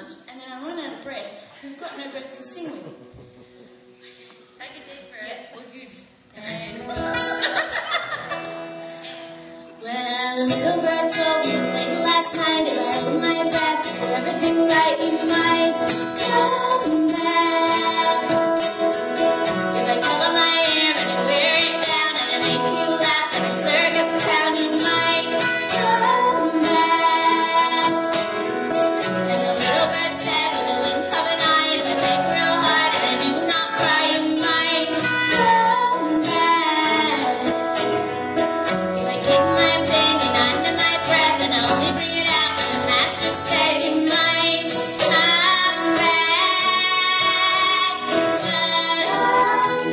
much, and then I run out of breath. I've got no breath to sing with. Take a deep breath. Yeah, we're good. And well, a little bird told me late last night if I hold my breath for everything right, you might come back. If I color my hair and I wear it down and I make you laugh like a circus clown, you might come back. And the little bird said with a wink of an eye, if I think real hard and I do not cry, you might come back. If I keep my opinion under my breath and I only bring it out when the master says you might come back. But I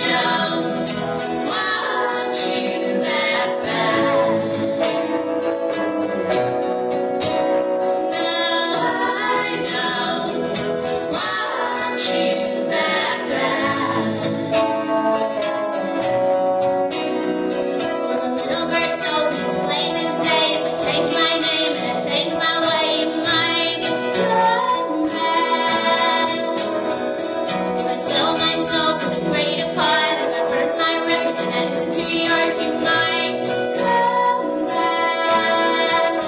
don't want you that bad. No, I don't want you that bad. Well, the little bird told me as plain as day, if I change my name and I change my way, you might come back. If I sell my soul for the greater cause, if I burn my records and I listen to yours, you might come back.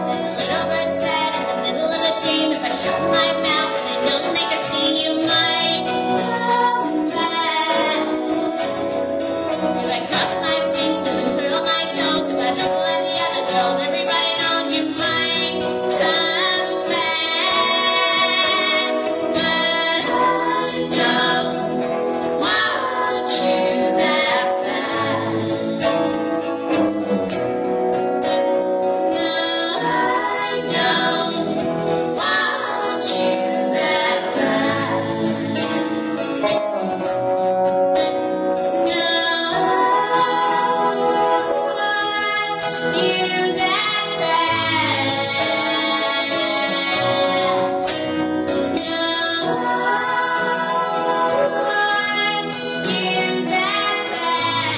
Then the little bird said in the middle of the dream, if I shut my mouth and I don't make a scene, you might come back. If I cross my fingers and curl my toes, if I look like the other girls, everybody knows you might come back. But I don't want you that bad. No, I don't want you that bad. No, I want you that bad. No, I want you that bad.